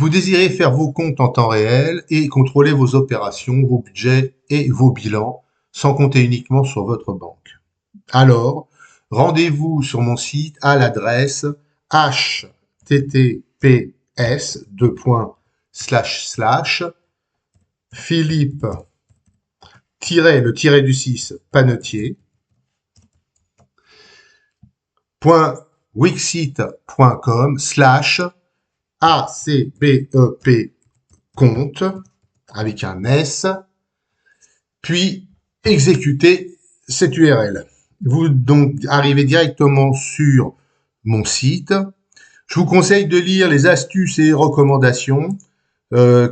Vous désirez faire vos comptes en temps réel et contrôler vos opérations, vos budgets et vos bilans, sans compter uniquement sur votre banque. Alors, rendez-vous sur mon site à l'adresse https://philippe le tiret du 6 panetier .wixit.com/acbep compte avec un S, puis exécutez cette URL. Vous donc arrivez directement sur mon site. Je vous conseille de lire les astuces et recommandations,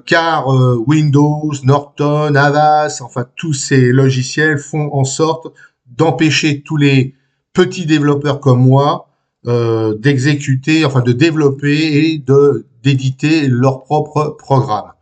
car Windows, Norton, Avast, enfin tous ces logiciels font en sorte d'empêcher tous les petits développeurs comme moi d'exécuter, enfin de développer et d'éditer leur propre programme.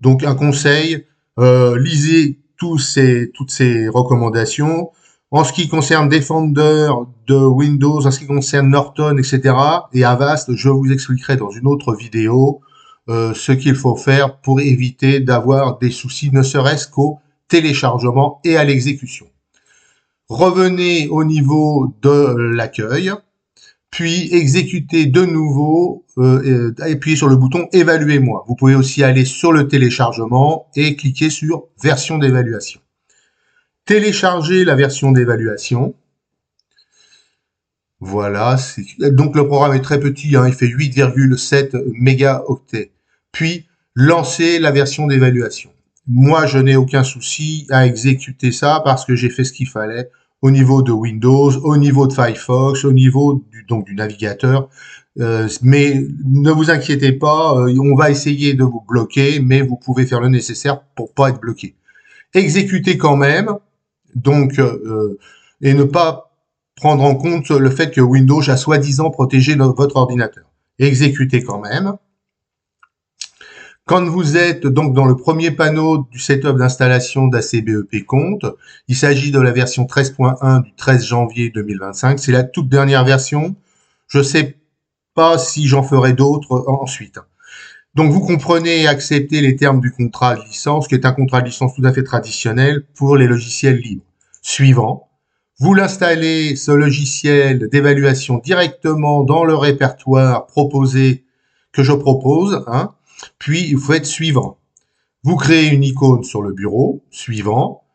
Donc un conseil, lisez toutes ces recommandations. En ce qui concerne Defender de Windows, en ce qui concerne Norton, etc. et Avast, je vous expliquerai dans une autre vidéo ce qu'il faut faire pour éviter d'avoir des soucis, ne serait-ce qu'au téléchargement et à l'exécution. Revenez au niveau de l'accueil, puis exécutez de nouveau, appuyez sur le bouton « Évaluez-moi ». Vous pouvez aussi aller sur le téléchargement et cliquer sur « Version d'évaluation ». Téléchargez la version d'évaluation. Voilà, donc le programme est très petit, hein, il fait 8,7 mégaoctets. Puis, lancez la version d'évaluation. Moi, je n'ai aucun souci à exécuter ça parce que j'ai fait ce qu'il fallait au niveau de Windows, au niveau de Firefox, au niveau du navigateur. Mais ne vous inquiétez pas, on va essayer de vous bloquer, mais vous pouvez faire le nécessaire pour pas être bloqué. Exécutez quand même, donc, et ne pas prendre en compte le fait que Windows a soi-disant protégé votre ordinateur. Exécutez quand même. Quand vous êtes donc dans le premier panneau du setup d'installation d'ACBEP Compte, il s'agit de la version 13.1 du 13 janvier 2025. C'est la toute dernière version. Je ne sais pas si j'en ferai d'autres ensuite. Donc, vous comprenez et acceptez les termes du contrat de licence, qui est un contrat de licence tout à fait traditionnel pour les logiciels libres. Suivant, vous l'installez, ce logiciel d'évaluation, directement dans le répertoire proposé, que je propose, hein, puis vous faites suivant. Vous créez une icône sur le bureau, suivant.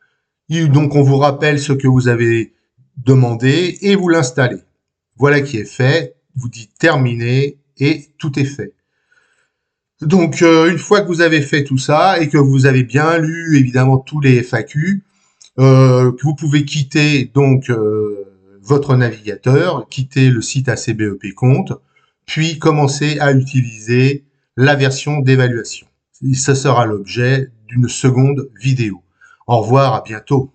Donc, on vous rappelle ce que vous avez demandé et vous l'installez. Voilà qui est fait. Vous dites terminé et tout est fait. Donc, une fois que vous avez fait tout ça et que vous avez bien lu, évidemment, tous les FAQ, que vous pouvez quitter donc votre navigateur, quitter le site ACBEP Compte, puis commencer à utiliser la version d'évaluation. Ce sera l'objet d'une seconde vidéo. Au revoir, à bientôt.